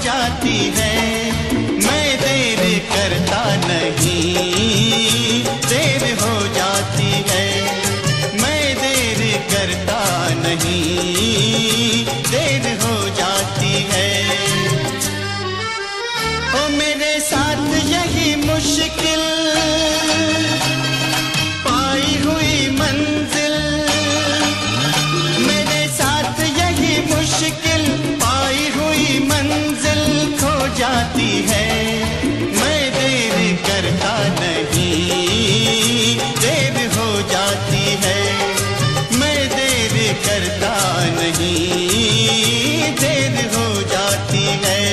जाती है, मैं देर करता नहीं, देर हो जाती है, मैं देर करता नहीं। मुश्किल पाई हुई मंजिल, मेरे साथ यही मुश्किल पाई हुई मंजिल खो जाती है। मैं देर करता नहीं, देर हो जाती है। मैं देर करता नहीं, देर हो जाती है।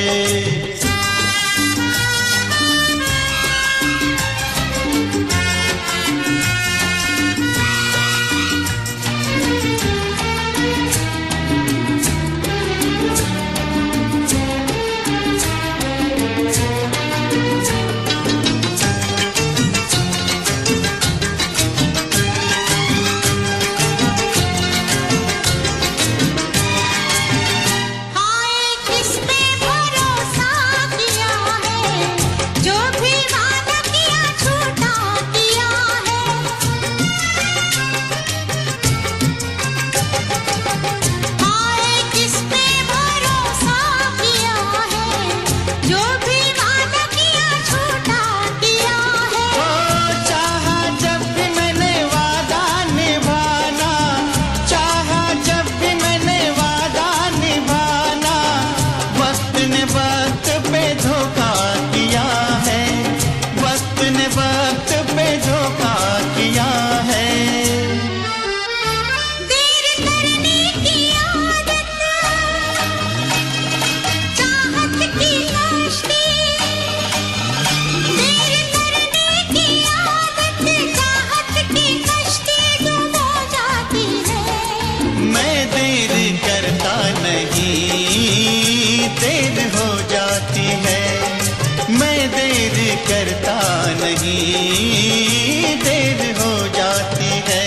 करता नहीं, देर हो जाती है।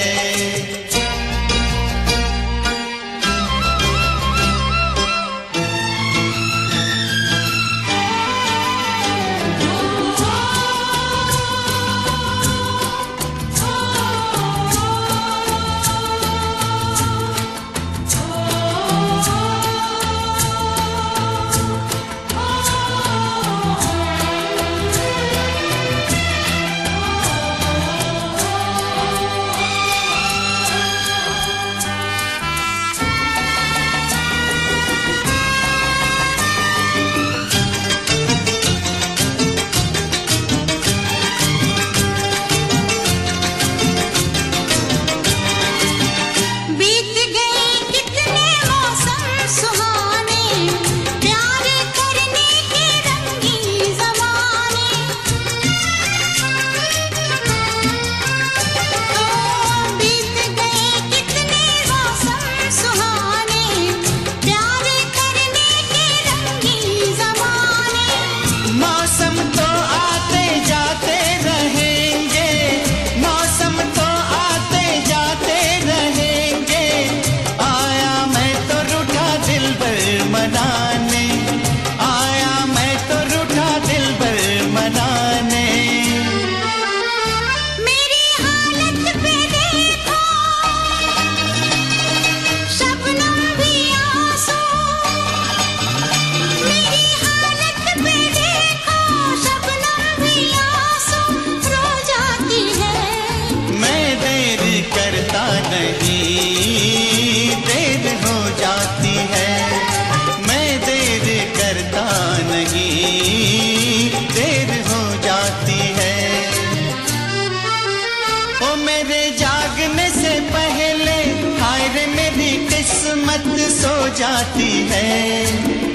जाती है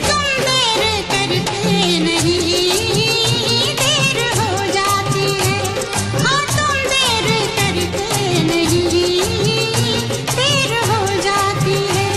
तुम देर करते नहीं, देर हो जाती है। हाँ तुम देर करते नहीं, देर हो जाती है।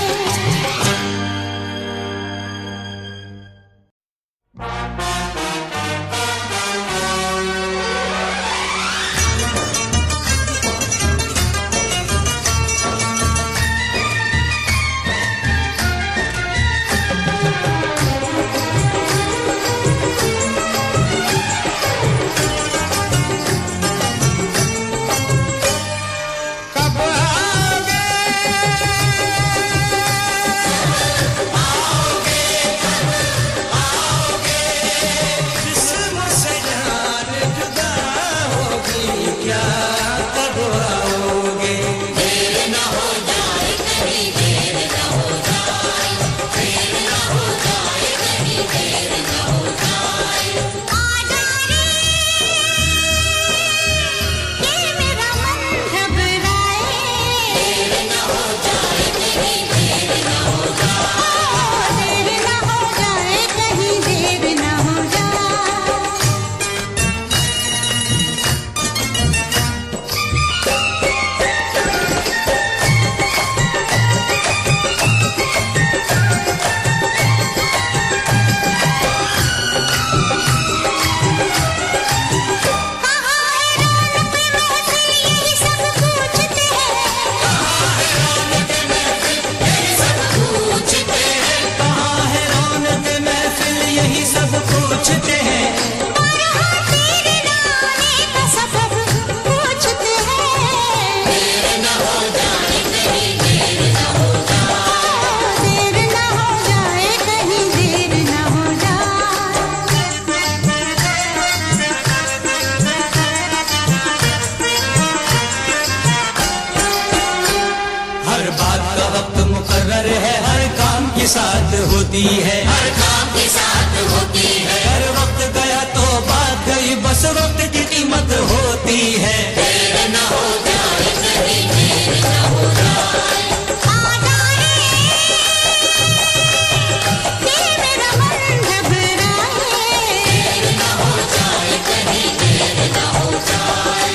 के साथ होती है, हर काम के साथ होती है। अगर वक्त गया तो बात गई, बस वक्त की कीमत होती है। देर न हो जाए कहीं, देर न हो जाए। आ जाए ये मेरा मन घबराए, देर न हो जाए कहीं, देर न हो जाए।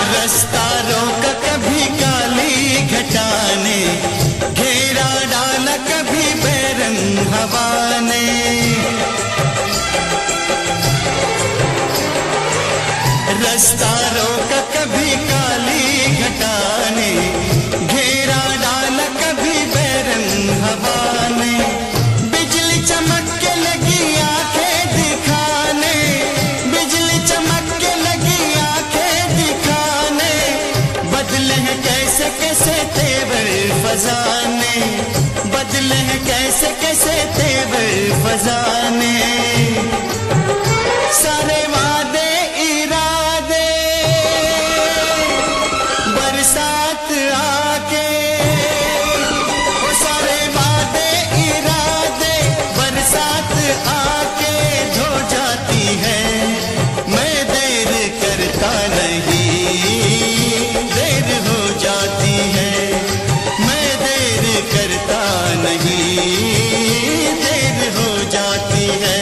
रास्ता रोका कभी काली घटा ने, घेरा डाला कभी बेरंग हवा ने। रास्ता रोका कभी काली घटा ने, घेरा डाला कभी बेरंग हवा ने। बिजली चमक के लगी आंखें दिखाने, बिजली चमक के लगी आंखें दिखाने। बदले हैं कैसे कैसे तेवर फजाने, बदले हैं कैसे कैसे तेवर फजाने। सारे वादे इरादे बरसात आके, वो सारे वादे इरादे बरसात आके धो जाती है। मैं देर करता नहीं, देर हो जाती है। मैं देर करता नहीं, देर हो जाती है।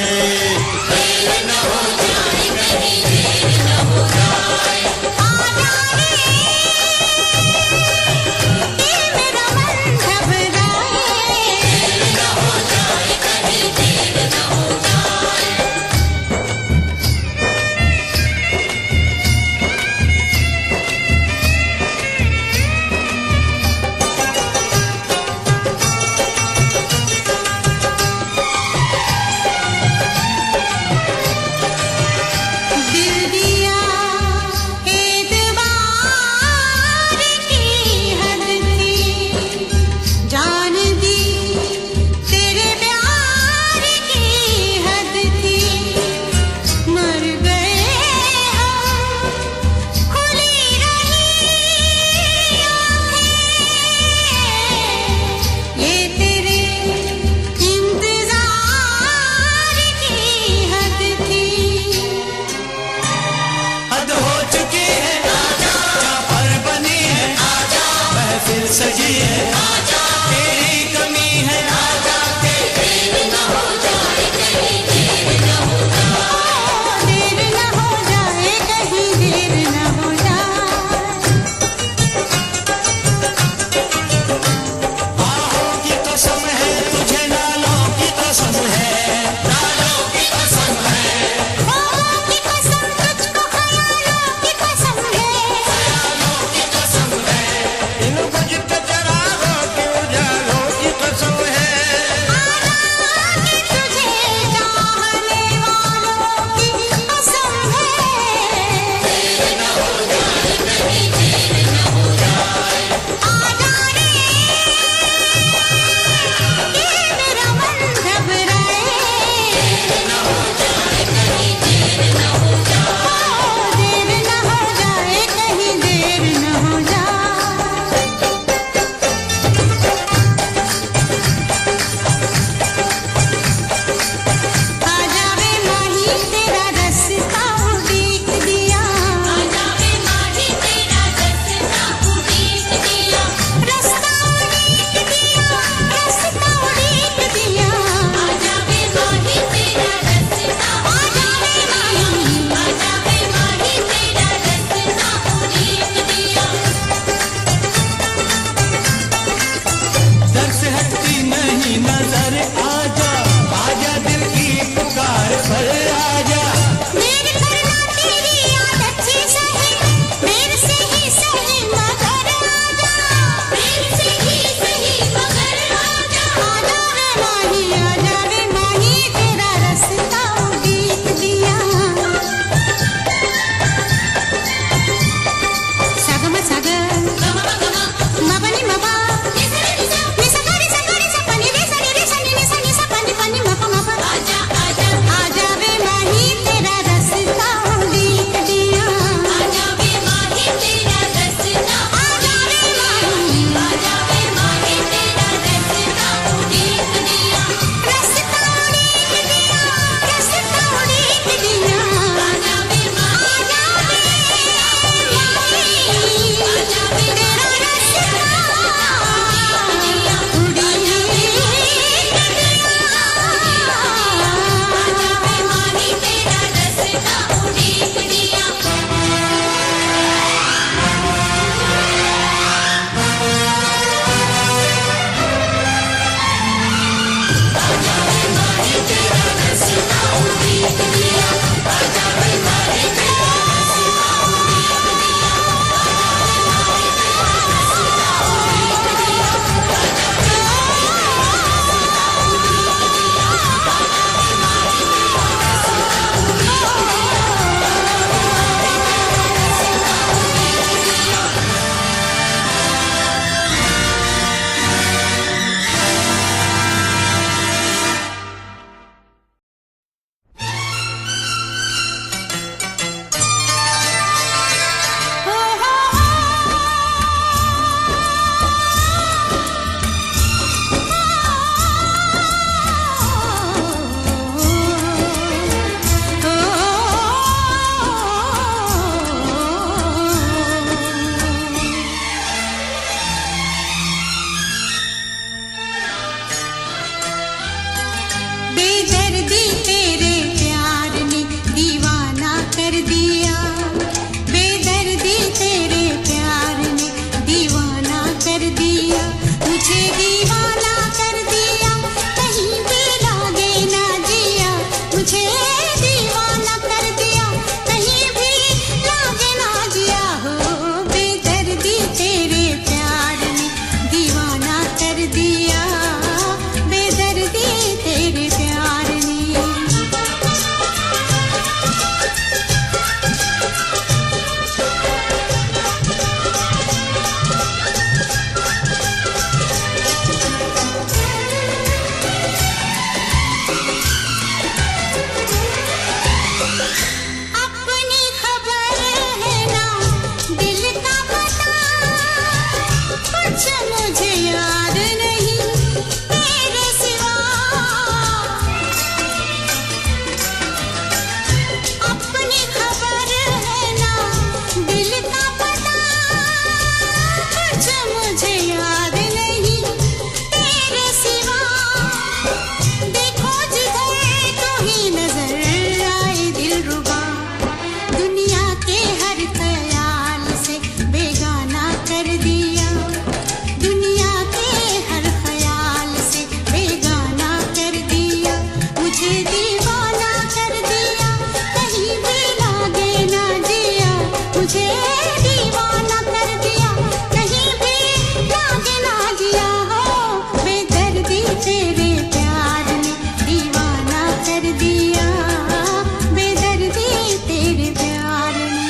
मुझे दीवाना कर दिया, कहीं भी लागे ना जिया हो, बेदर्दी तेरे प्यार ने दीवाना कर दिया, बेदर्दी तेरे प्यार ने।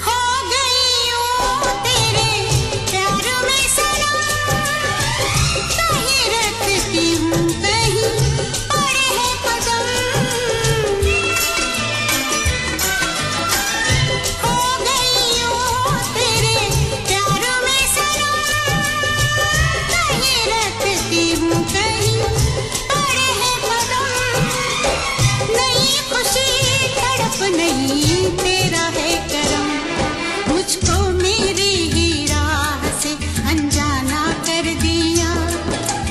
खो गई हूँ तेरे प्यार में सनम, कहीं रखती हूँ कहीं पड़े हैं कदम। खो गई हूँ तेरे प्यार में सनम, कहीं रखती हूँ कहीं पड़े हैं कदम। नई खुशी तड़प नहीं तेरा है करम, मुझको मेरी ही राह से अनजाना कर दिया,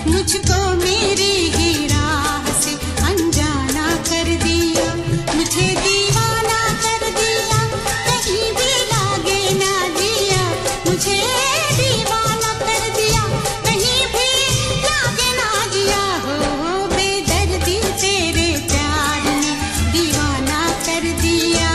मुझको मेरी ही राह से अनजाना कर दिया, मुझे दीवाना कर दिया, कहीं भी लागे ना जिया, मुझे दीवाना कर दिया, कहीं भी लागे ना जिया हो, बेदर्दी तेरे प्यार ने दीवाना कर दिया।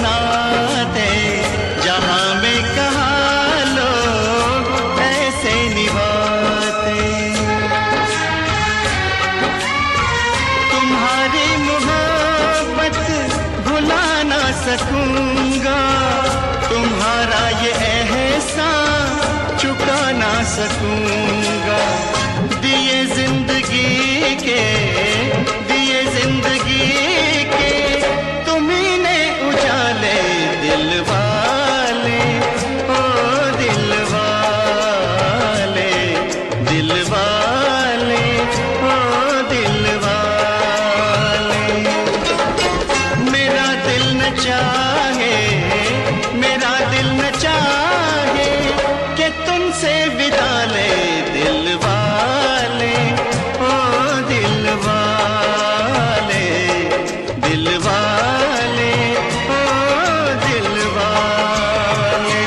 नाते जहां में कहाँ लोग ऐसे निभाते। तुम्हारी मोहब्बत भुला ना सकूंगा, तुम्हारा ये एहसान चुका ना सकूंगा। दिए जिंदगी के तुम्ही ने उजाले दिल वाले, ओ दिल वाले, दिल वाले, ओ दिल वाले। मेरा दिल न चाहे, मेरा दिल न चाहे कि तुमसे विदा ले दिल वाले, ओ दिल वाले, दिल वाले, ओ दिल वाले।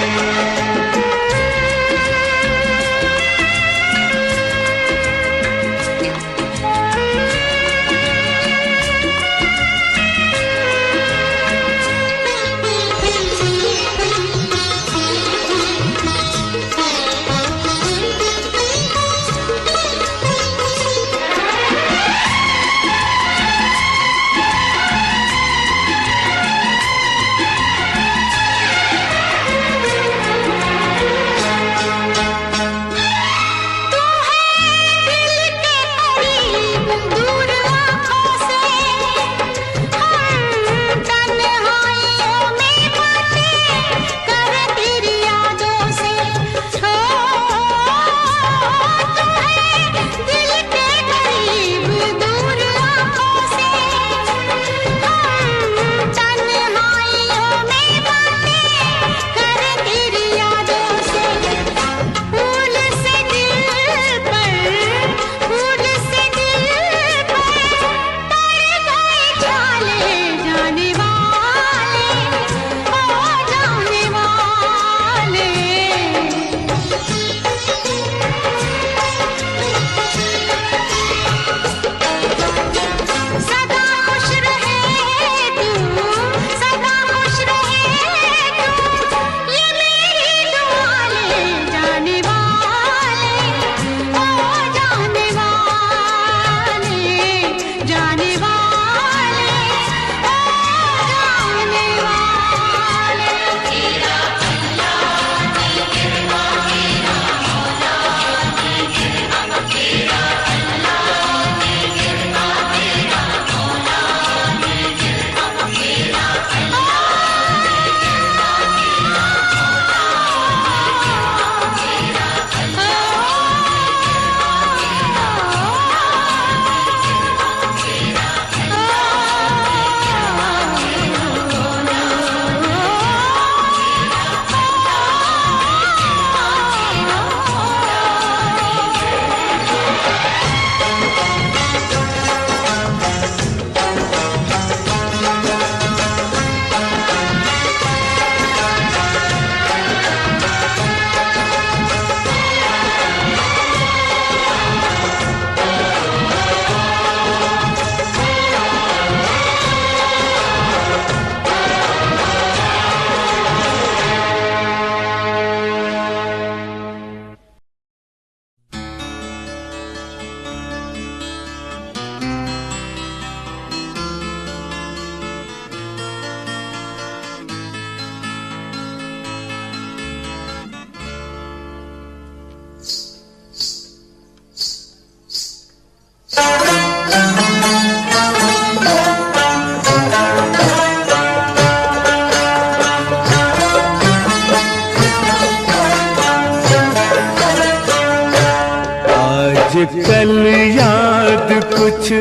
कल याद कुछ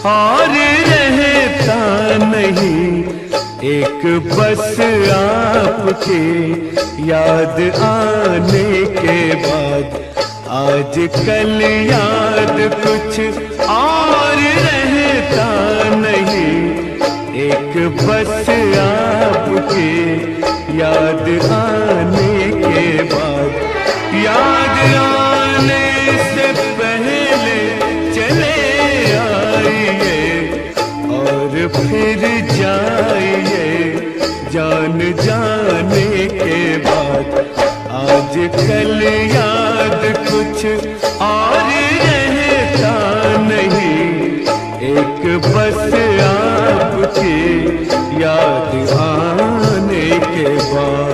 और रहता नहीं, एक बस आपके याद आने के बाद। आज कल याद कुछ और रहता नहीं, एक बस आपके याद आने के बाद। याद आने से पहले चले आइए और फिर जाइए जान जाने के बाद आज कल याद कुछ और रहता नहीं। एक बस आपकी याद आने के बाद।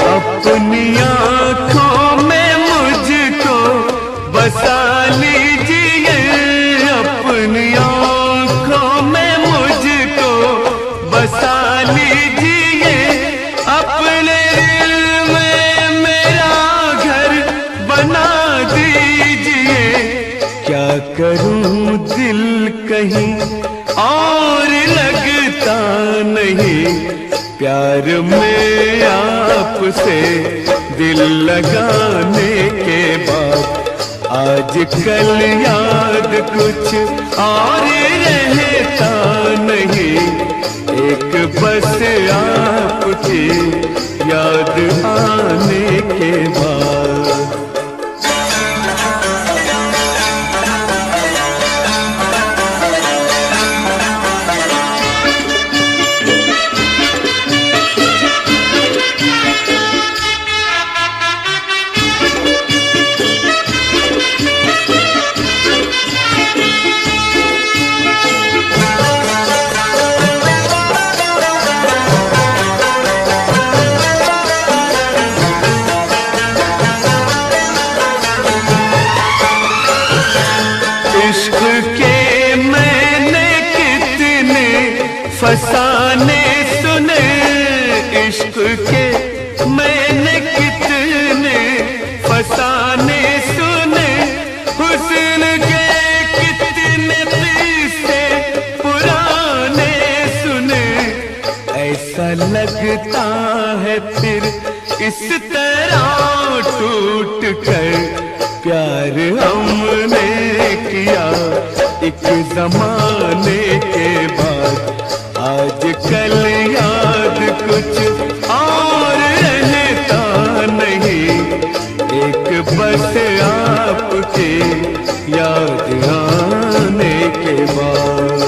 अपनी आँखों में मुझको बसा लीजिए, अपनी आँखों में मुझको बसा लीजिए, अपने दिल में मेरा घर बना दीजिए। क्या करूं दिल कहीं और लगता नहीं, प्यार में आपसे दिल लगाने के बाद आज कल याद कुछ और रहता नहीं। एक बस आपकी याद आने के बाद। इश्क के मैंने कितने फसाने सुने, इश्क के मैंने कितने फसाने सुने, हुस्न के कितने किस्से पुराने सुने। ऐसा लगता है फिर इस तरह टूट कर प्यार हमने किया एक जमाने के बाद। आज कल याद कुछ और रहता नहीं, एक बस आपके याद आने के बाद।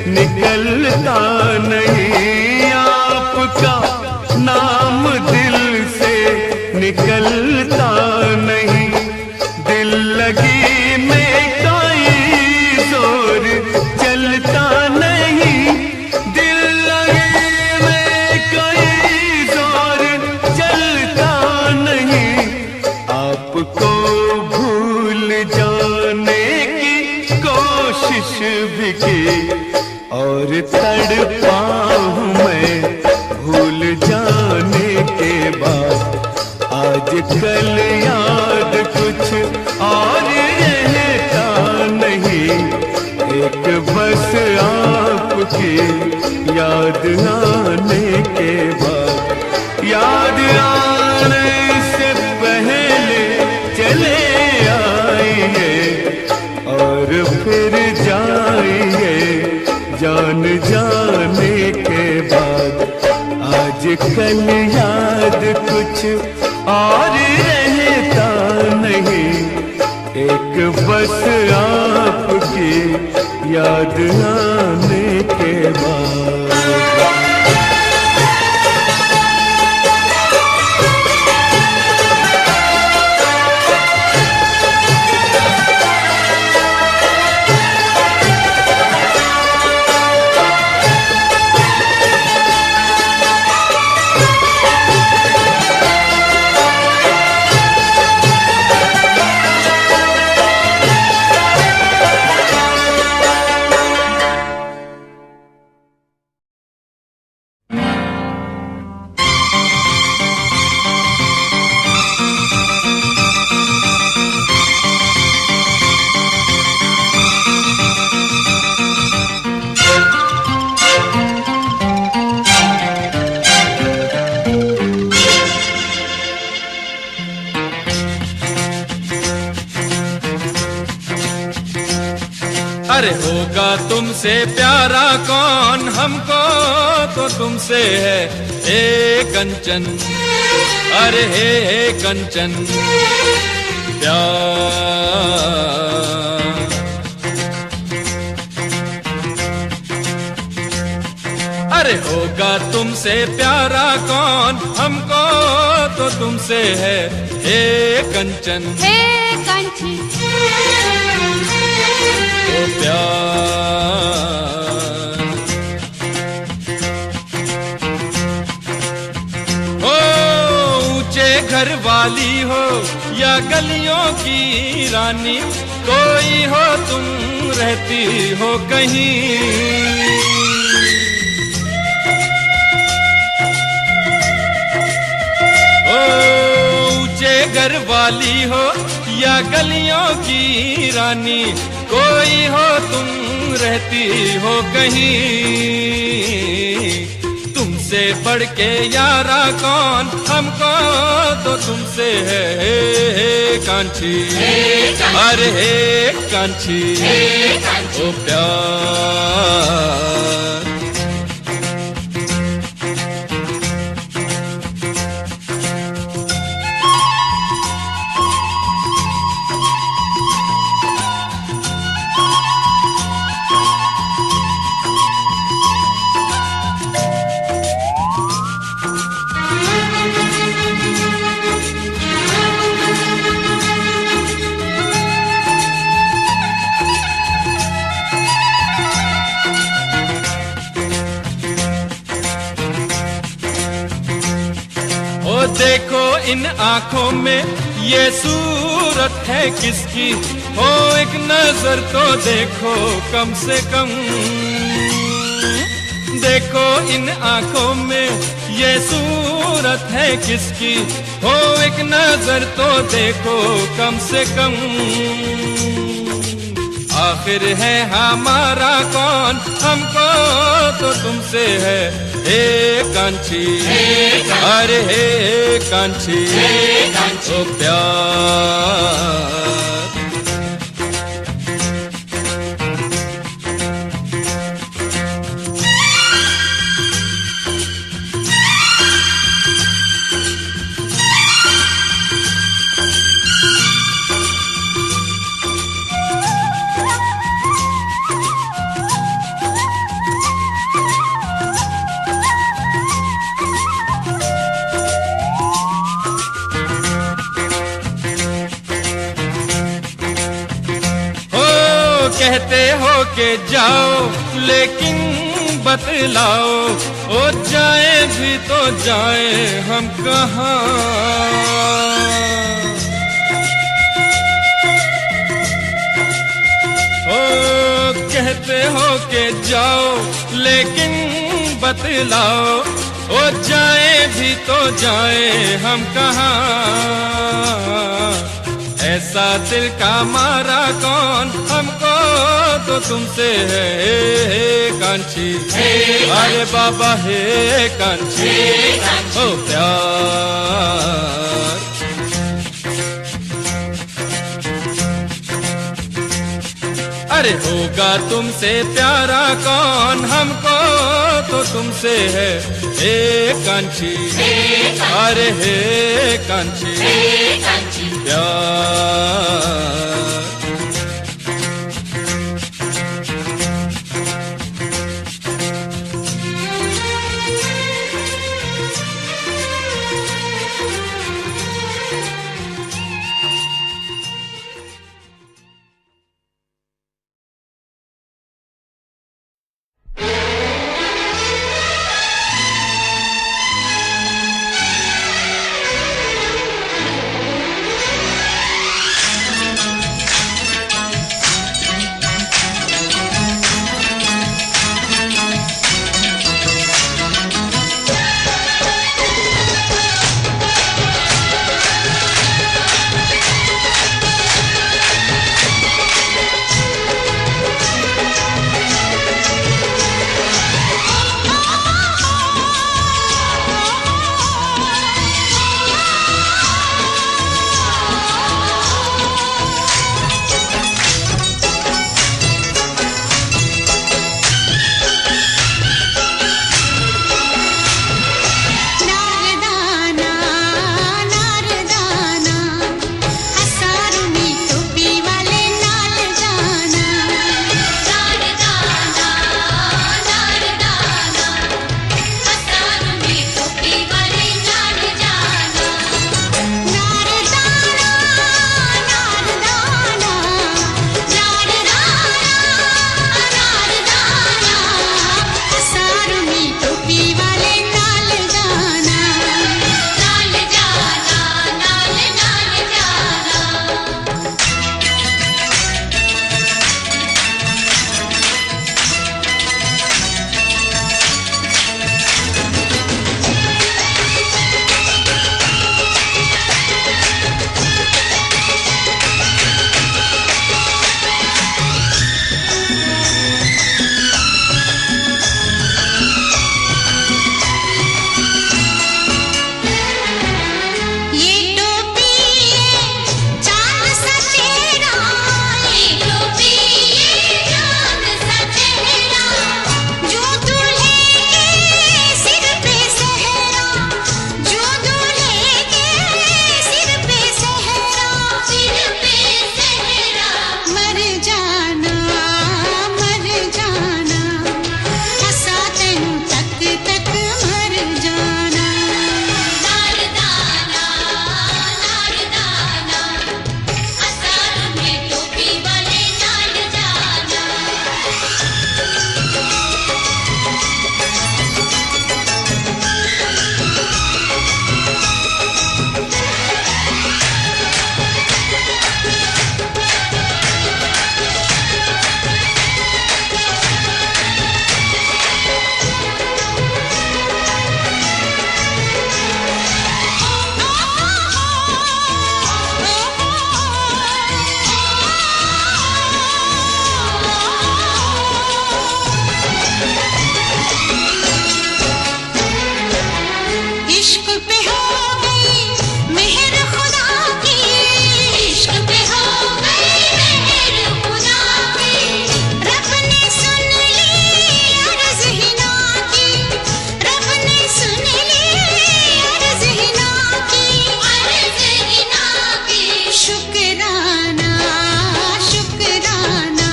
निकलता नहीं, आपका नाम दिल से निकलता नहीं। दिल लगी में कोई जोर चलता नहीं, दिल लगी में कोई जोर चलता नहीं। आपको भूल जाने की कोशिश भी की और तड़पा हूँ मैं भूल जाने के बाद। आज कल याद कुछ और रहता नहीं, एक बस आपकी याद आने के बाद। याद आने से पहले चले आइए और फिर जाइए जान जाने के बाद। आज कल याद कुछ और रहता नहीं, एक बस आपकी याद आने के बाद। अरे होगा तुमसे प्यारा कौन, हमको तो तुमसे है हे कंचन, अरे हे कंचन प्यार। अरे होगा तुमसे प्यारा कौन, हमको तो तुमसे है हे कंचन, हे कंची ओ प्यार। हो ऊंचे घर वाली हो या गलियों की रानी, कोई हो तुम रहती हो कहीं। ऊंचे घर वाली हो या गलियों की रानी, कोई हो तुम रहती हो कहीं। तुमसे बढ़ के यारा कौन, हमको तो तुमसे है हे कांची, अरे हे कांची ओ प्यार। देखो इन आंखों में ये सूरत है किसकी, हो एक नजर तो देखो कम से कम। देखो इन आंखों में ये सूरत है किसकी, हो एक नजर तो देखो कम से कम। आखिर है हमारा कौन, हमको तो तुमसे है हे कांची, अरे हे कांची ओ प्यार। कहते हो के जाओ लेकिन बतलाओ, ओ जाए भी तो जाए हम कहाँ। ओ कहते हो के जाओ लेकिन बतलाओ, ओ जाए भी तो जाए हम कहाँ। ऐसा दिल का मारा कौन, हमको तो तुमसे है हे कांची, अरे बाबा हे कांची ओ प्यार। अरे होगा तुमसे प्यारा कौन, हमको तो तुमसे है हे कांची, अरे हे कांची प्यार। इश्क पे हो गई मेहर खुदा की, इश्क पे हो गई मेहर खुदा की। रब ने सुन ली अर्ज़ हिना की, रब ने सुन ली अर्ज़ हिना की, अर्ज़ हिना की। शुक्राना शुक्राना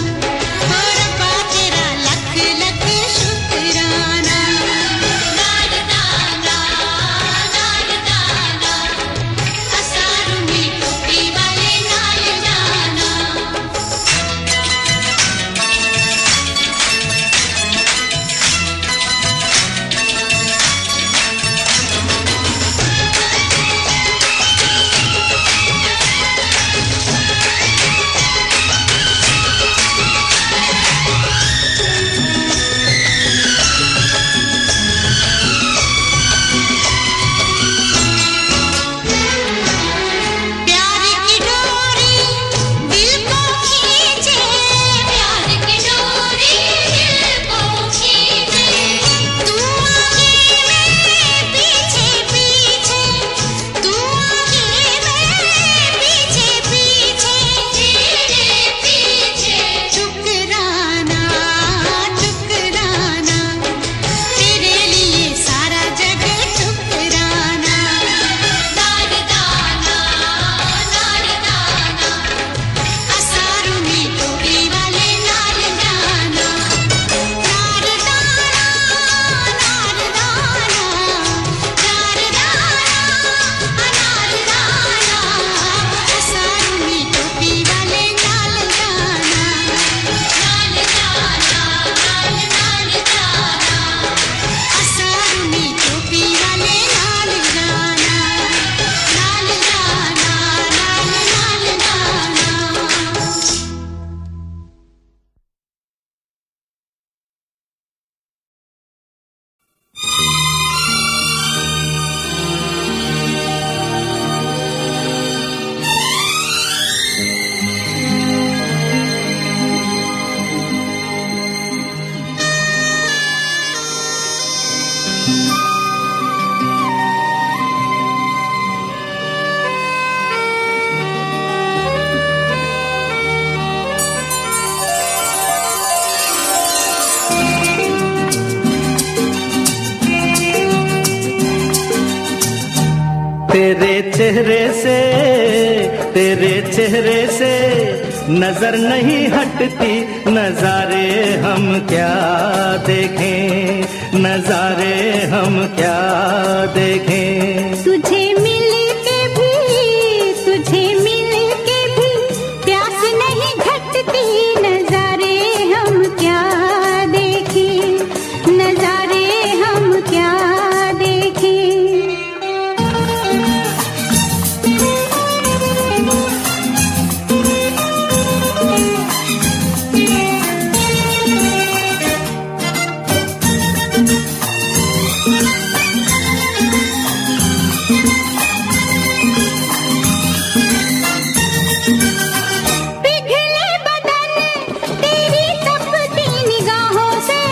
हो रब्बा तेरा लख लख शुक्राना। नारदाना नारदाना असारू में टोपी वाले नाल जाना। प्यार की डोरी दिल को खींचे, प्यार की डोरी दिल को खींचे। तू आगे मैं पीछे पीछे, तू आगे मैं पीछे पीछे, तेरे पीछे। शुक्राना शुक्राना तेरे लिए सारा जग शुक्राना। नारदाना नारदाना असारू में टोपी वाले नाल जाना। नारदाना नारदाना नारदाना नारदाना असारू में टोपी वाले नाल जाना। नाल जाना नाल नाल जाना असारू में टोपी वाले नाल जाना। नाल जाना नाल नाल जाना। तेरे चेहरे से नजर नहीं हटती, नजारे हम क्या देखें, नजारे हम क्या देखें। तुझे मिल के भी प्यास नहीं घटती, नजारे हम क्या देखें, नजारे हम क्या देखें। पिघले बदन तेरी तपती निगाहों से,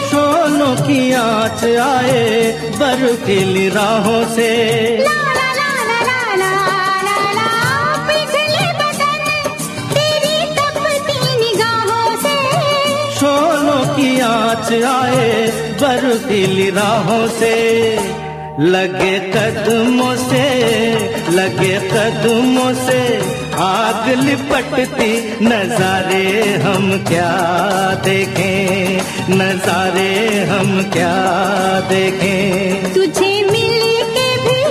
शोलों की आँच आए बर्फीली राहों से। ला ला ला ला ला ला ला। पिघले बदन तेरी तपती निगाहों से, शोलों की आँच आए बर्फीली राहों से। लगे कदमों से आग लिपटती, नजारे हम क्या देखें, नजारे हम क्या देखें। तुझे मिल के भी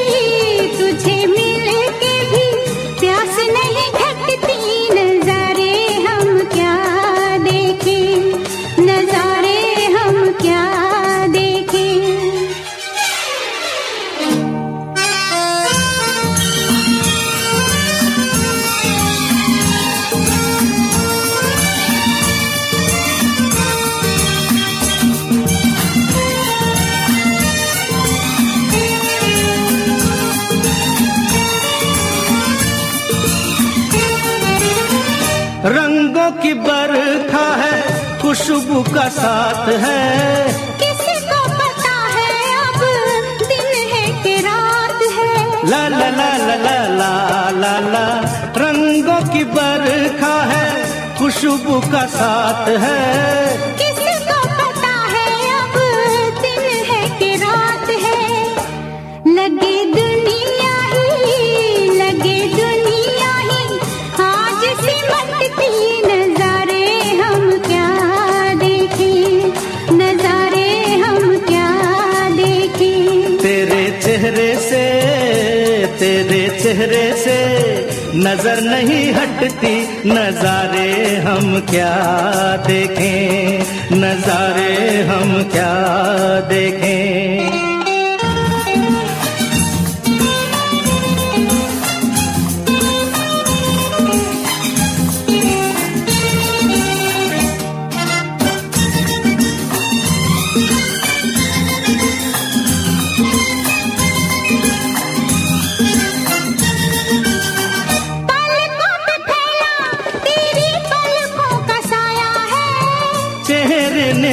प्यास नहीं घटती, नजारे हम क्या देखें, नजारे हम क्या देखें। रंगों की बरखा है, खुशबू का साथ है, किसी को पता है अब दिन है कि ला ला ला ला ला ला ला ला, रंगों की बरखा है, खुशबू का साथ है। किसको पता है अब दिन है कि रात है, लगे दुनिया ही आज सिमटती नजारे हम क्या देखें, नजारे हम क्या देखें। तेरे चेहरे से नजर नहीं हटती, नजारे हम क्या देखें, नजारे हम क्या देखें।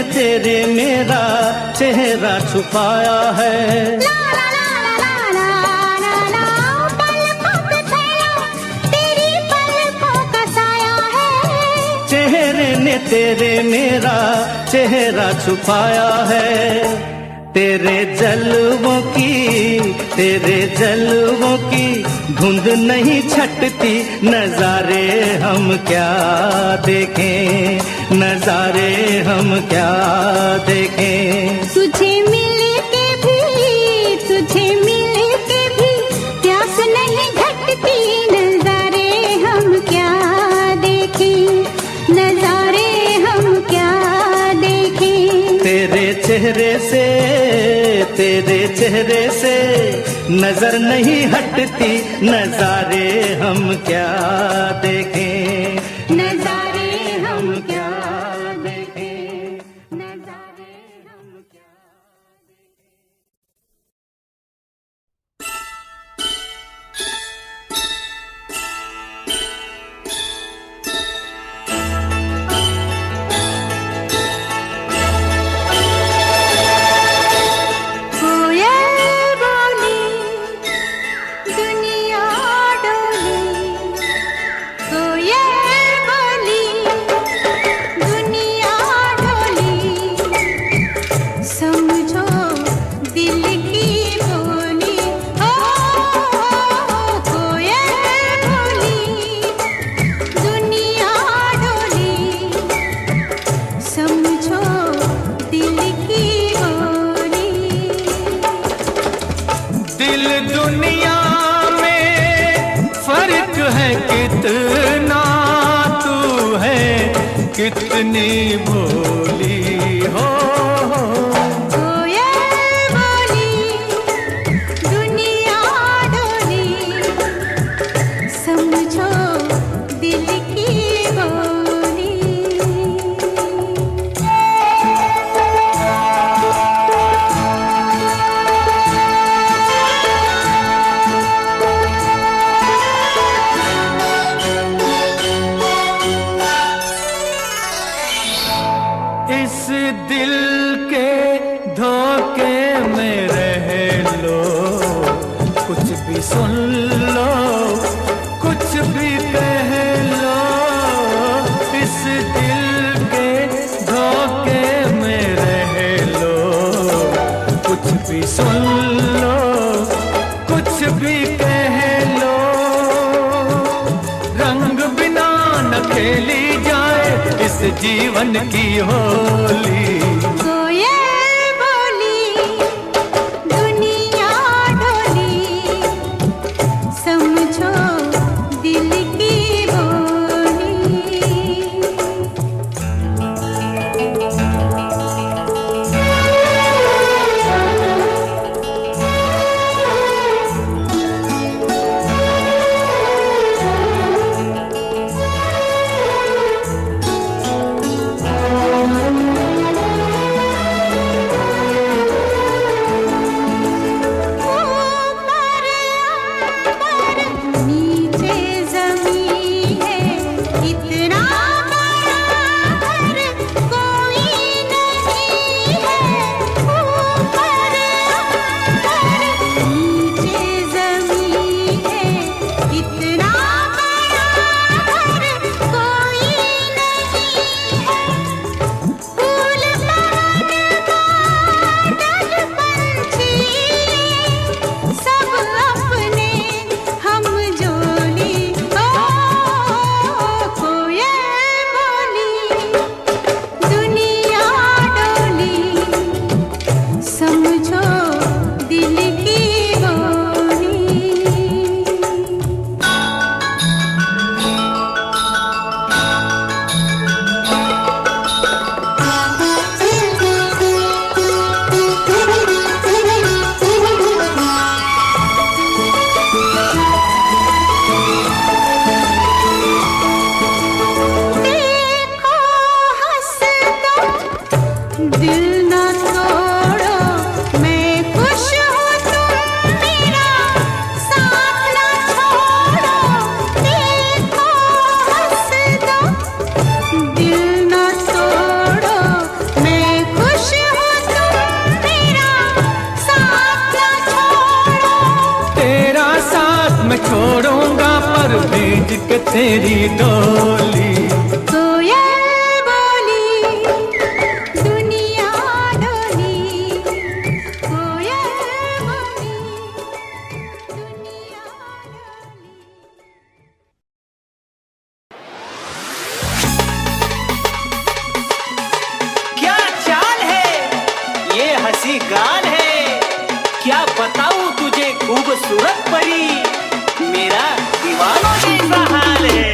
तेरे मेरा चेहरा छुपाया है। ला ला ला ला ला ला ला, पलकों पे फैला तेरी पलकों का साया है। चेहरे ने तेरे मेरा चेहरा छुपाया है। तेरे जलवों की धुंध नहीं छटती, नजारे हम क्या देखें, नजारे हम क्या देखें। तुझे मिल के भी प्यास नहीं घटती, नजारे हम क्या देखें, नजारे हम क्या देखें। तेरे चेहरे से नजर नहीं हटती, नजारे हम क्या देखें, नजारे हम क्या देखें, नजारे हम क्या देखें। कितना तू है, कितनी भोली हो। कोयल बोली दुनिया डोली, समझो दिल की बोली। इस दिल के धोखे में रह लो, कुछ भी सुन लो, कुछ भी कह लो। इस दिल के धोखे में रह लो, कुछ भी सुन लो, कुछ भी कह लो। रंग बिना न खेली जाए इस जीवन की होली। कोयल बोली दुनिया डोली, समझो दिल की बोली। पर भेज के तेरी डोली। कोयल बोली दुनिया डोली, कोयल बोली दुनिया डोली। क्या चाल है, ये हंसी गाल है, क्या बताऊं तुझे खूबसूरत परी, मेरा दीवानों जैसा हाल है।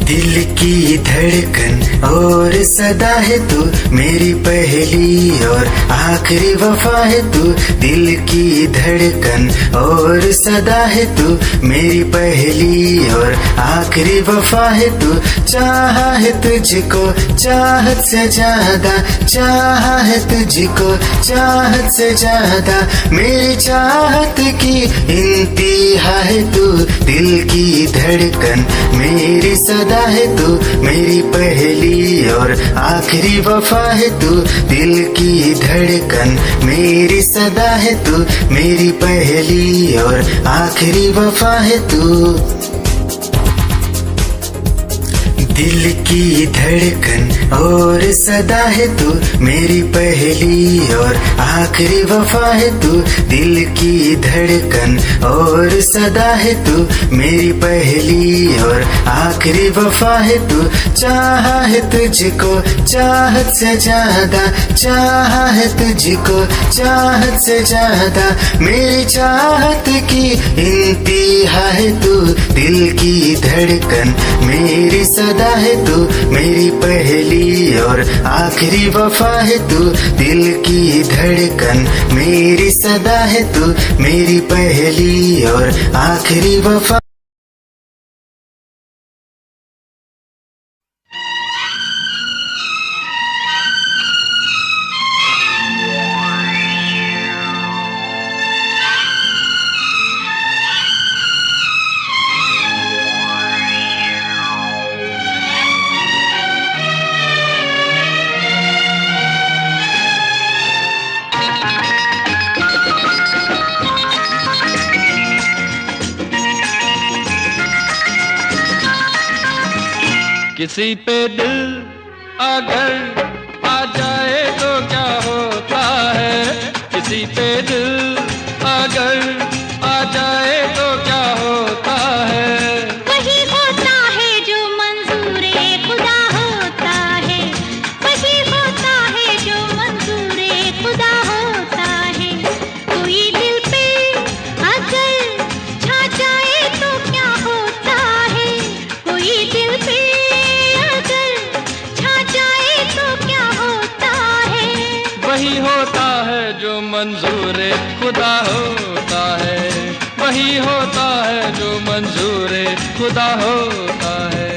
दिल की धड़कन और सदा है तू मेरी पहली और आखिरी वफा है तू। दिल की धड़कन और सदा है तू मेरी पहली और आखिरी वफा है तू। चाहा है तुझको चाहत से ज्यादा, चाहा है तुझको चाहत से ज्यादा, मेरी चाहत की इंतहा है तू। दिल की धड़कन मेरी सदा है तू मेरी पहली और आखिरी वफा है तू। दिल की धड़कन मेरी सदा है तू मेरी पहली और आखिरी वफा है तू। दिल की धड़कन और सदा है तू मेरी पहली और आखिरी वफा है तू। दिल की धड़कन और सदा है तू मेरी पहली और आखिरी वफा है तू। चाहा है तुझको चाहत से ज्यादा, चाहा है तुझको चाहत से ज्यादा, मेरी चाहत की इंतहा है तू। दिल की धड़कन मेरी सदा है तू मेरी पहली और आखिरी वफा है तू। दिल की धड़कन मेरी सदा है तू मेरी पहली और आखिरी वफा। किसी पे दिल अगर आ जाए तो क्या होता है, किसी पे दिल अगर आ जाए तो क्या होता है। वही होता है जो मंजूरे खुदा होता है, वही होता है जो मंजूरे खुदा होता है। कोई दिल पे अगर छा जाए तो क्या होता है, कोई दिल पे अगर छा जाए तो क्या होता है। वही होता है जो मंजूरे खुदा होता है, वही होता है जो मंजूरे खुदा होता है।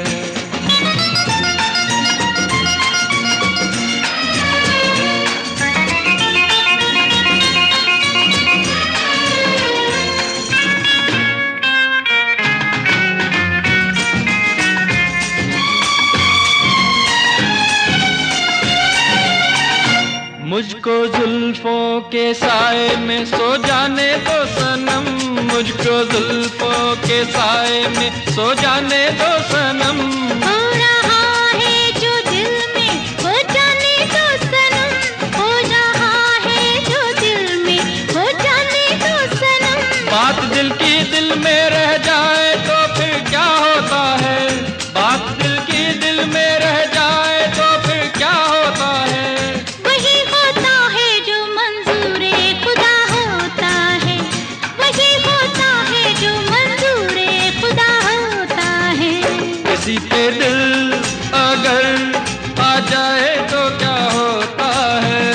मुझको जुल्फों के साए में सो जाने दो सनम, मुझको जुल्फों के साए में सो जाने दो सनम। हो रहा है जो दिल में हो जाने दो सनम, हो रहा है जो दिल में हो जाने दो सनम। बात दिल की दिल में रह जाए तो फिर क्या होता है, बात दिल की दिल में रह जाए तो फिर क्या होता है। वही होता है जो मंजूरे खुदा होता है, वही होता है जो मंजूरे खुदा होता है। किसी पे दिल अगर आ जाए तो क्या होता है,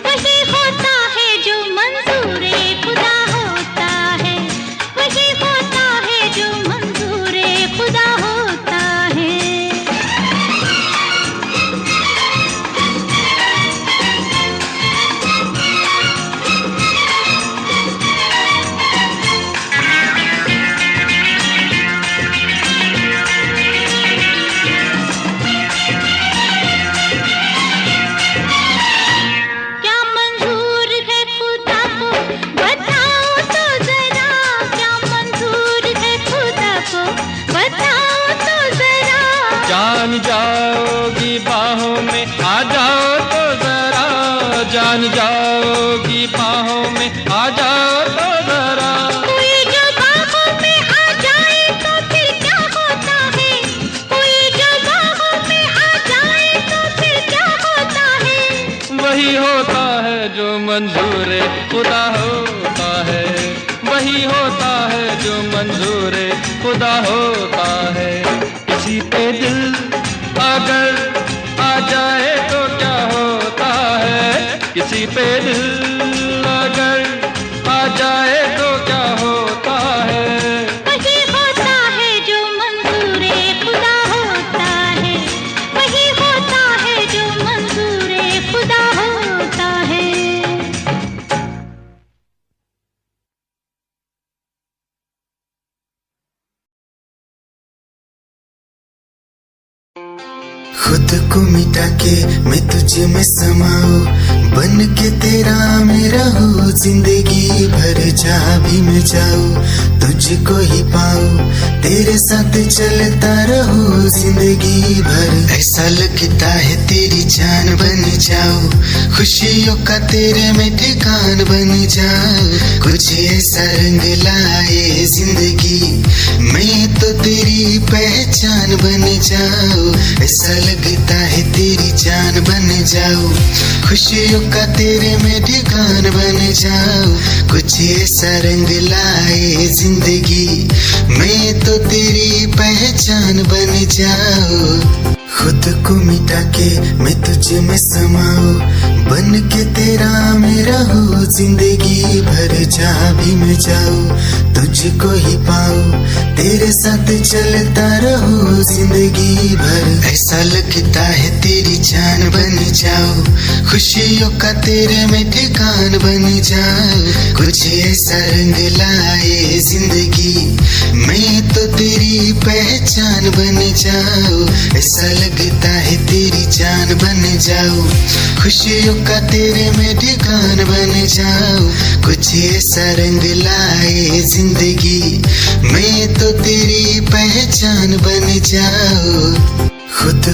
वही होता है जो मंजूरे खुदा होता है, वही होता है जो मंजूरे खुदा होता है। क्या मंजूर है खुदा को बताओ तो जरा, क्या मंजूर है खुदा को बताओ तो जरा। जान जाओगी बाहों में आ जाओ तो जरा, जान जाओगी बाहों में आ जाओ तो जरा। कोई जो बाहों में आ जाए तो फिर क्या होता है, कोई जो बाहों में आ जाए तो फिर क्या होता है। वही होता है जो मंजूरे खुदा होता है, वही होता है जो मंजूरे खुदा होता है। किसी पे दिल अगर आ जाए तो क्या होता है, किसी पे दिल अगर आ जाए तो क्या होता है। वही होता है जो मंजूरे खुदा होता है, वही होता है जो मंजूरे खुदा होता है। खुद को मिटा के मैं तुझे में समाऊं, बन के तेरा मैं रहूं, जिंदगी भर जहाँ भी मैं जाऊं तुझको ही पाऊं, तेरे साथ चलता रहूं जिंदगी भर। ऐसा लगता है तेरी जान बन जाऊं, खुशियों का तेरे में ठिकान बन जाऊं, कुछ ऐसा रंग लाए जिंदगी मैं तो तेरी पहचान बन जाऊं। ऐसा लगता है तेरी जान बन जाऊं, खुशियों का तेरे में ठिकान बन जाऊं, कुछ ऐसा रंग लाए जिंदगी मैं तो तेरी पहचान बन जाऊं। खुद को मिटा के मैं तुझे में समाऊं, बन के तेरा मैं रहूं, जिंदगी भर जहाँ भी मैं जाऊं तुझको ही पाऊं, तेरे साथ चलता रहूं जिंदगी भर। ऐसा लगता है तेरी जान बन जाऊं, खुशियों का तेरे में ठिकान बन जाऊं, कुछ ऐसा रंग लाए जिंदगी मैं तो तेरी पहचान बन जाऊं। ऐसा लगता है तेरी जान बन जाऊं, खुशियों का तेरे में ठिकान बन जाऊं, कुछ ऐसा रंग लाए जिंदगी मैं तो तेरी पहचान बन जाऊं। खुद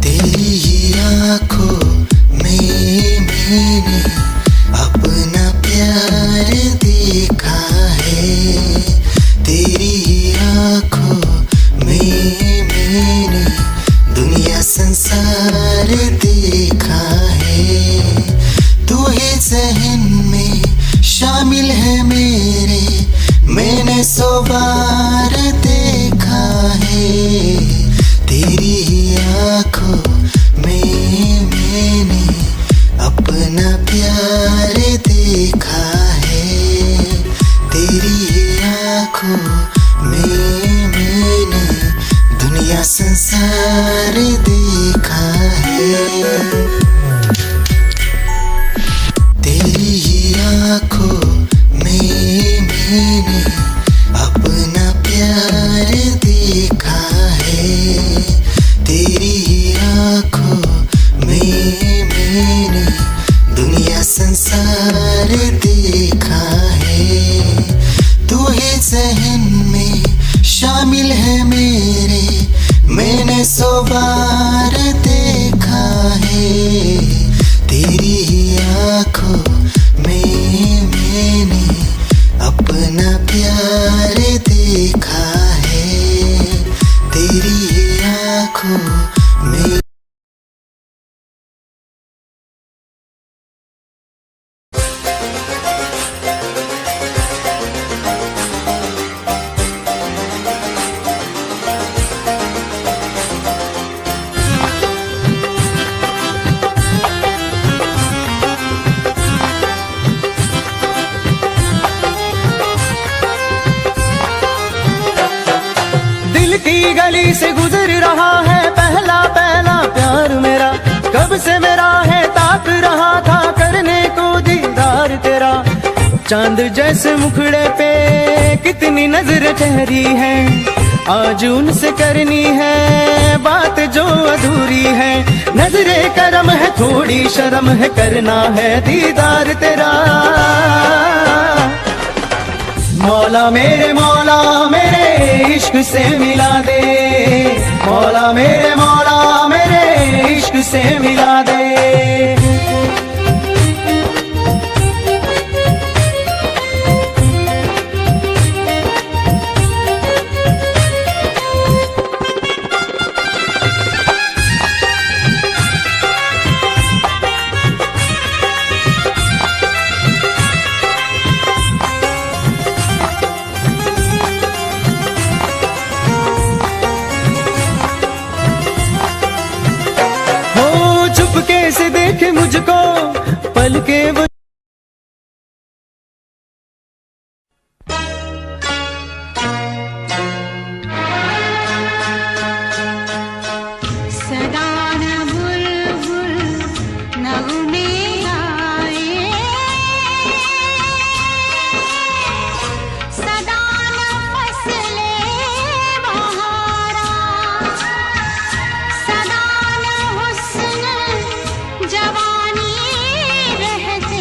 तेरी ही आंखों में मैंने अपना प्यार देखा है। तेरी ही आंखों में मैंने दुनिया संसार देखा है। तू ही ज़हन में शामिल है मेरे, मैंने 100 बार देखा है। तेरी ही आंखों में मैंने अपना प्यार देखा है। तेरी ही आंखों में मैंने दुनिया संसार देखा है। तेरी ही आंखों में मैंने अपना प्यार देखा है। तेरी ही आंखों में मैंने दुनिया संसार देखा है। तू ही ज़हन में शामिल है मेरे, मैंने 100 बार देखा है। तेरी ही आंखों में मैंने अपना प्यार देखा है। तेरी ही आंखों में की गली से गुजर रहा है पहला पहला प्यार मेरा। कब से मेरा है ताक रहा था करने को दीदार तेरा। चांद जैसे मुखड़े पे कितनी नजर ठहरी है, आज उनसे करनी है बात जो अधूरी है। नजरे करम है थोड़ी शर्म है, करना है दीदार तेरा। मौला मेरे इश्क से मिला दे। मौला मेरे इश्क से मिला दे। से देखे मुझको पल के वो जवानी रहते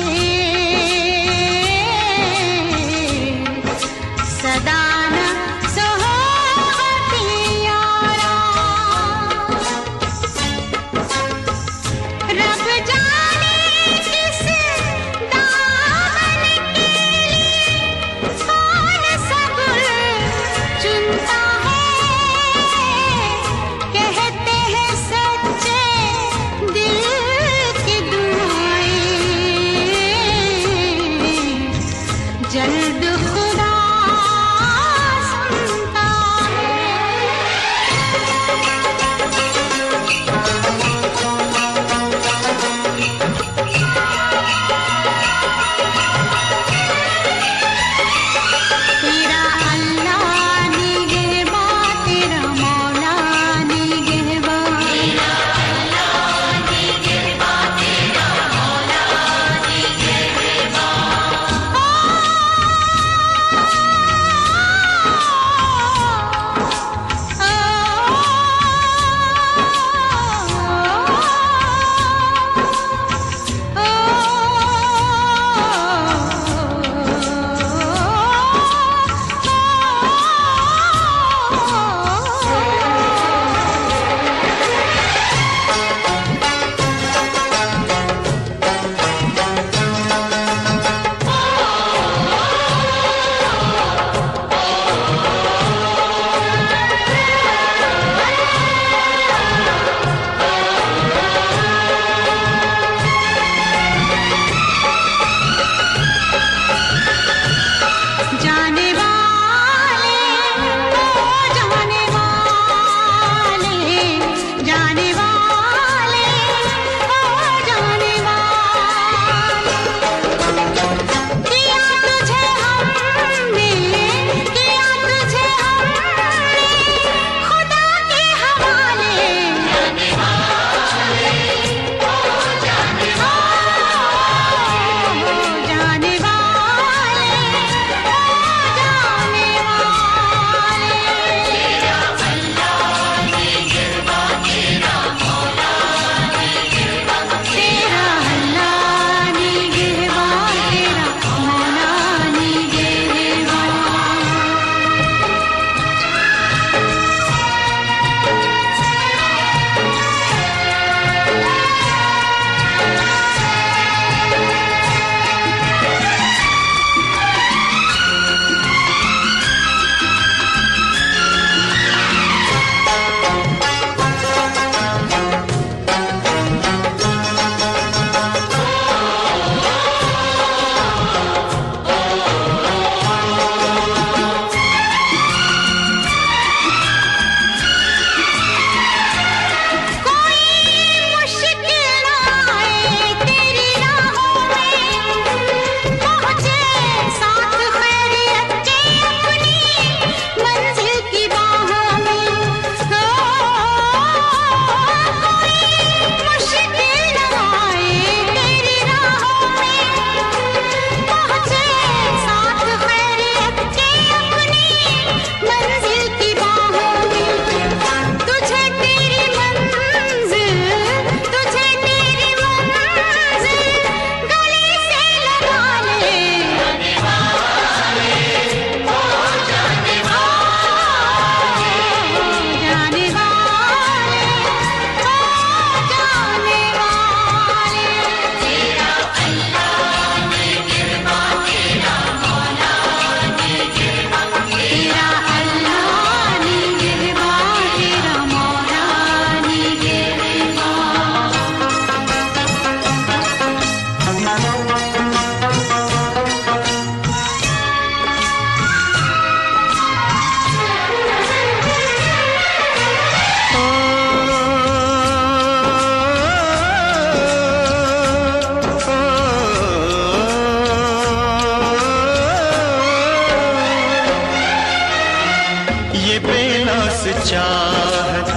चाहत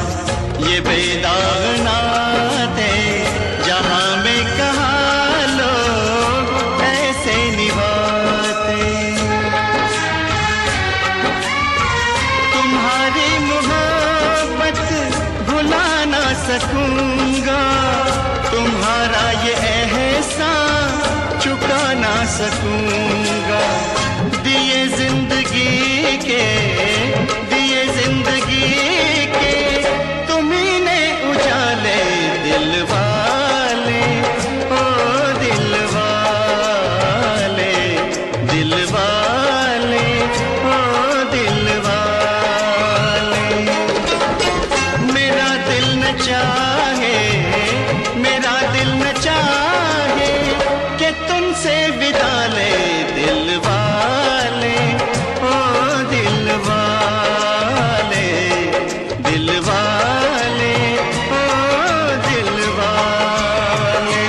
ये बेदाग नाते जहां में कहाँ लोग ऐसे निभाते। तुम्हारी मोहब्बत भुला ना सकूंगा, तुम्हारा ये एहसान चुका ना सकूंगा। दिए जिंदगी के तुम्ही ने उजाले दिल वाले, ओ दिल वाले, दिल वाले, ओ दिल वाले। मेरा दिल न चाहे, मेरा दिल न चाहे कि तुमसे विदा ले दिल वाले, ओ दिल वाले, दिल वाले, ओ दिल वाले।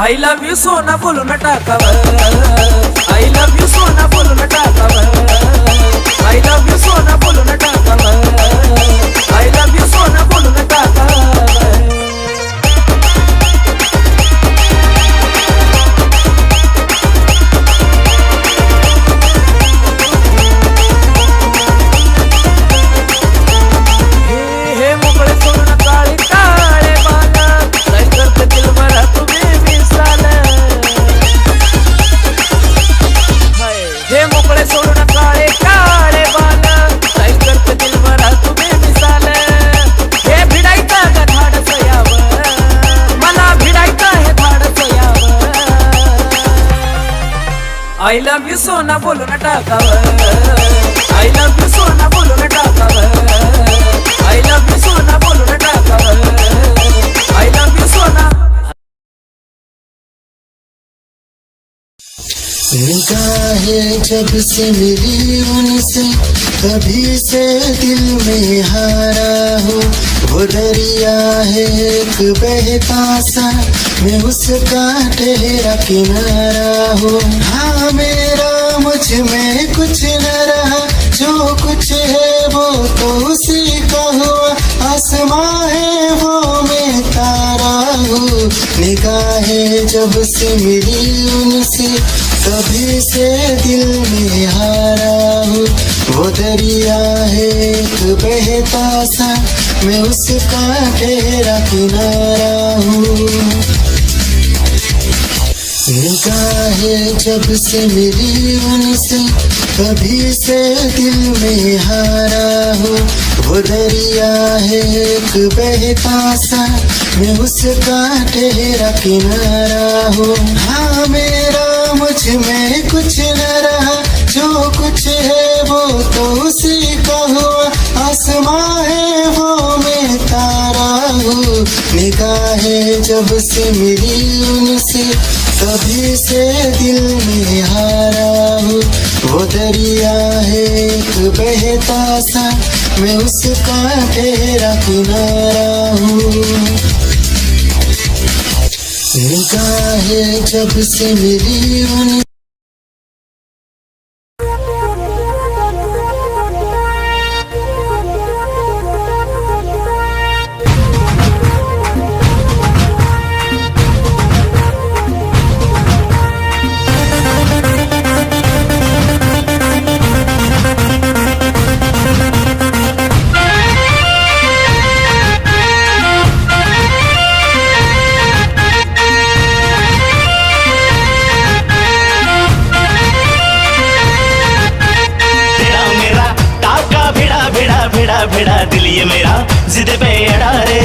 I love you सोना बोलून टाकावं I love you सोना बोलून टाकावं I love you सोना बोलून टाकावं I love you सोना बोलून टाकावं हे मोकळे सोडून काळे काळे बाला I love you सोना बोलून टाकावं I love you सोना बोलून टाकावं I love you सोना बोलून टाकावं I love you सोना निगाहें जब से मिली उनसे कभी से दिल में हारा हूँ वो दरिया है एक बहता सा मैं उसका ठहरा किनारा हूँ हाँ मेरा मुझ में कुछ न रहा जो कुछ है वो तो उसी का हुआ आसमां है वो मैं तारा हूँ निगाहें जब से मिली उनसे कभी से दिल में हारा हूँ वो दरिया है एक बहता सा मैं उसका ठहरा किनारा हूँ निगाहें जब से मिली उनसे कभी से दिल में हारा हूँ वो दरिया है एक बहता सा मैं उसका ठहरा किनारा हूँ हाँ मेरा मुझ में कुछ न रहा जो कुछ है वो तो उसी का हुआ आसमां है वो मैं तारा हूँ निगाहें जब से मिली उनसे कभी से दिल में हारा हूँ वो दरिया है एक बहता सा मैं उसका ठहरा किनारा हूँ निगाहें जब से मिली उन भिड़ा दिल ये मेरा जिद पे अड़ा रे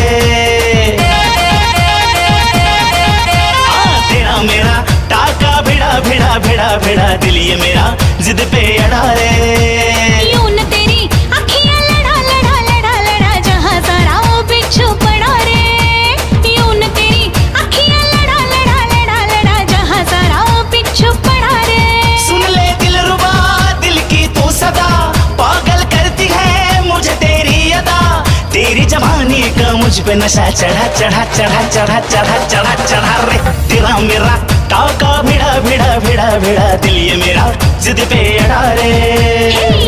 तेरा मेरा टाका भिड़ा दिल ये मेरा जिद पे अड़ा रे यूं न तेरी अखियां लड़ा जहां सारा वो बिच्छू पड़ा रे यूं न तेरी अखियां लड़ा जहां सारा वो बिच्छू पड़ा रे सुन ले दिल रुबा दिल की तू सदा पागल करती है मुझे तेरी अदा तेरी जवानी का मुझ पे नशा चढ़ा रे तेरा मेरा टाका भिड़ा दिल ये मेरा जिद पे अड़ा रे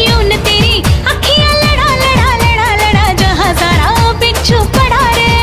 यूं न तेरी अखियां लड़ा जहां सारा वो बिच्छू पड़ा रे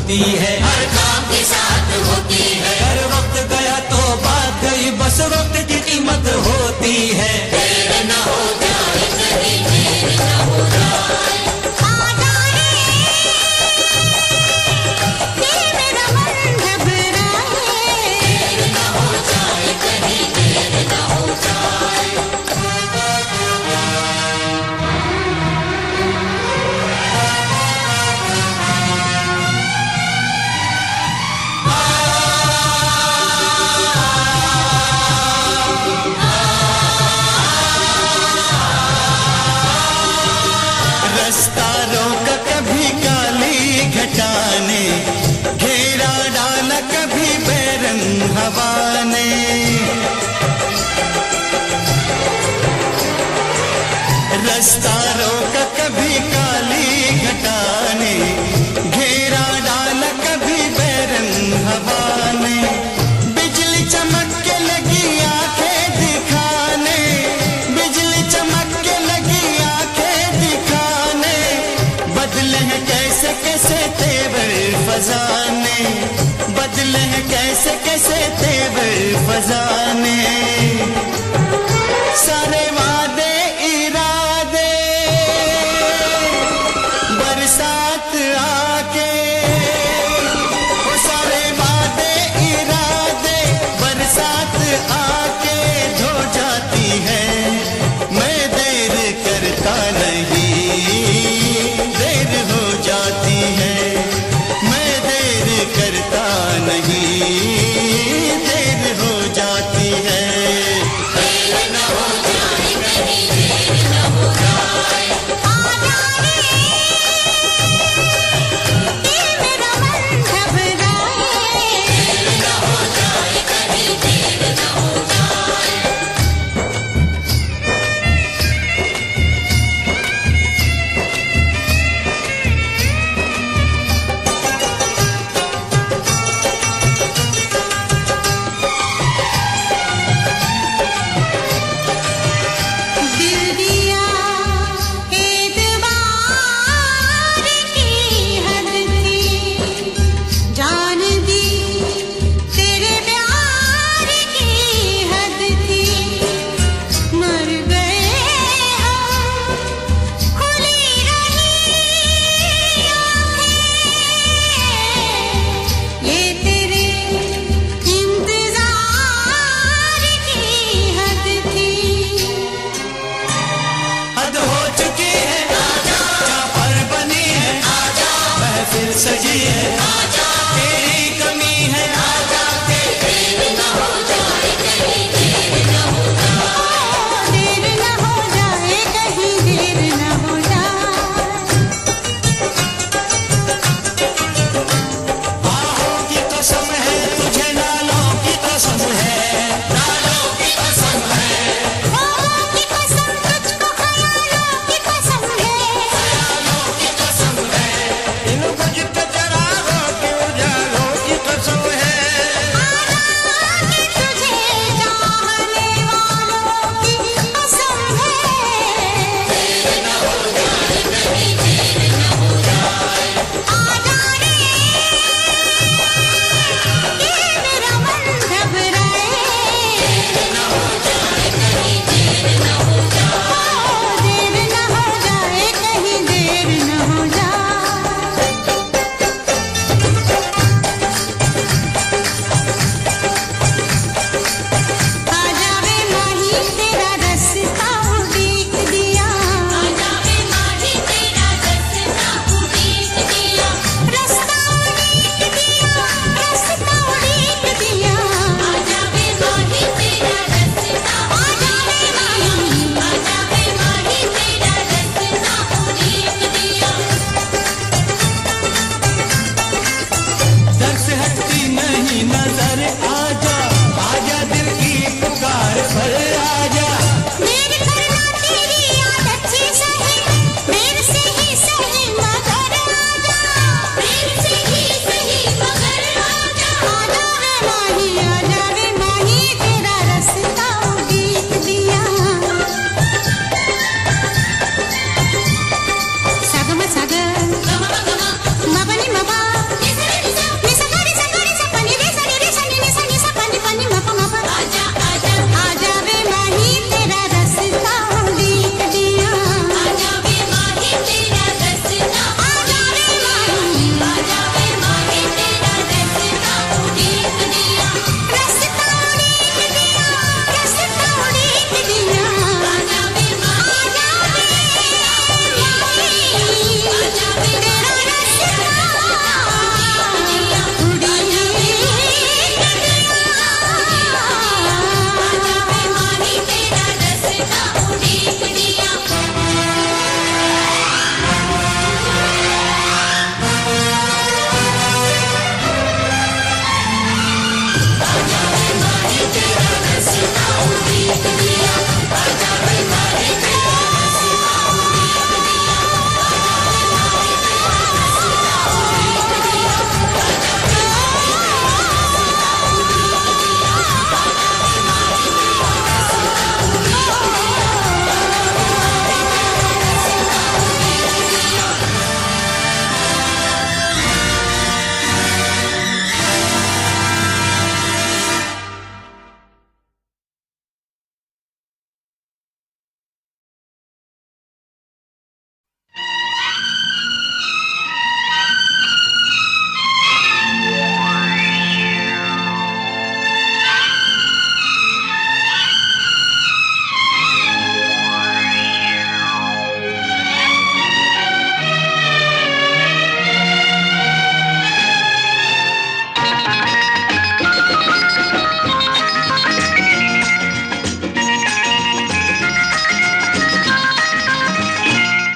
होती है, हर काम के साथ होती है। अगर वक्त गया तो बात गई, बस वक्त की कीमत होती है। देर न हो जाए कहीं, देर न हो जाए। आ जाए दिल मेरा मन घबराए, देर न हो जाए कहीं, देर न हो जाए। रास्ता रोक कभी काली घटा ने, घेरा डाला कभी बेरंग हवा ने। रास्ता रोक कभी काली घटा ने, घेरा डाला कभी बेरंग हवा ने। बिजली चमक के लगी आंखें दिखाने, बिजली चमक के लगी आंखें दिखाने। बदले हैं कैसे कैसे तेवर फजाने, बदले हैं कैसे कैसे तेवर फजाने। सारे वादे इरादे बरसात आके, वो सारे वादे इरादे बरसात आके धो जाती है। मैं देर करता नहीं, देर हो जाती है। मैं देर करता नहीं, देर हो जाती है। देर न हो जाए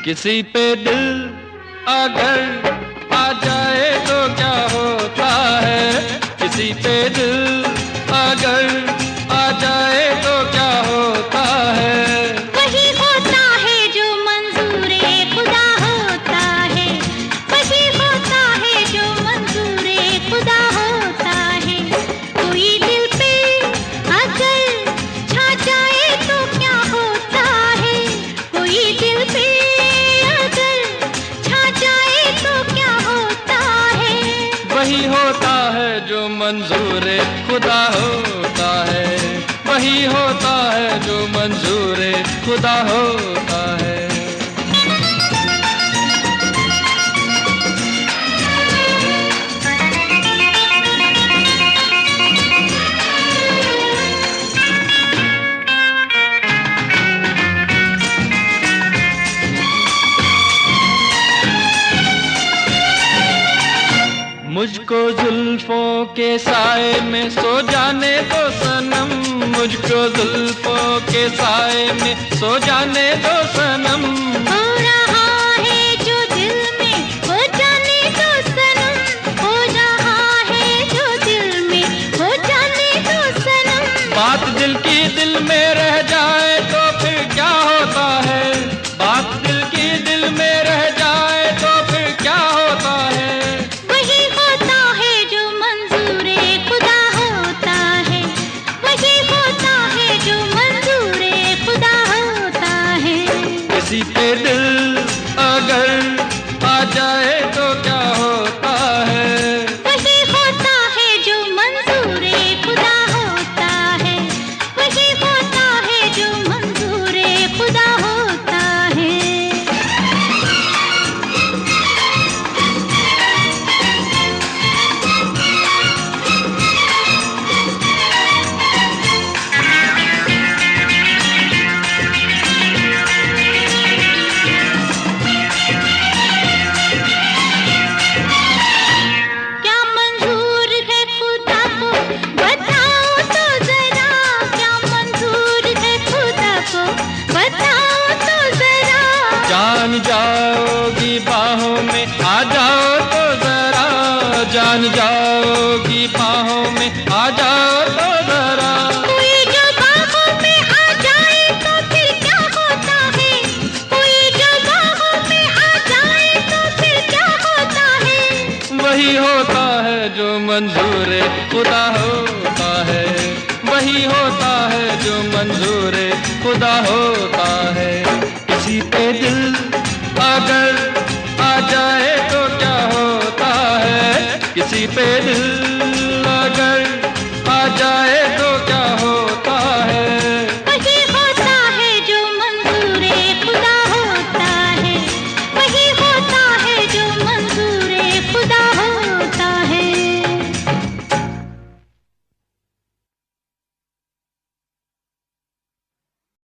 किसी पे दिल अगर आ जाए तो क्या होता है, किसी पे दिल अगर आ जाए तो क्या होता है। वही होता है जो मंजूरे खुदा होता है, वही होता है जो मंजूरे खुदा होता है। कोई दिल पे अगर छा जाए तो क्या होता है, कोई दिल पे अगर छा जाए तो क्या होता है। वही होता है जो मंजूरे खुदा होता है, वही होता है जो मंजूरे खुदा होता है। मुझको जुल्फों के साए में सो जाने दो सनम, मुझको जुल्फों के साए में सो जाने दो सनम। हो रहा है जो दिल में हो जाने दो सनम, हो रहा है जो दिल में हो जाने दो सनम। बात दिल की दिल में रह जाए तो फिर क्या होता है, बात दिल की दिल में रह जाए तो फिर क्या होता है। वही होता है जो मंजूरे खुदा होता है, वही होता है जो मंजूरे खुदा होता है। किसी पे दिल अगर आ जाए तो क्या होता है, वही होता है जो मंजूरे खुदा होता है, वही होता है जो मंजूरे खुदा होता है। क्या मंजूर है खुदा को बताओ तो जरा, क्या मंजूर है खुदा को बताओ तो जरा। जान जाओगी बाहों में आ जाओ तो जरा, जान जाओगी बाहों में आ जाओ तो जरा। कोई जो बाहों में आ जाए तो फिर क्या होता है, कोई जो बाहों में आ जाए तो फिर क्या होता है। वही होता है जो मंजूरे खुदा होता है, वही होता है जो मंजूरे खुदा होता है। किसी पे दिल अगर आ जाए तो क्या होता है, किसी पे दिल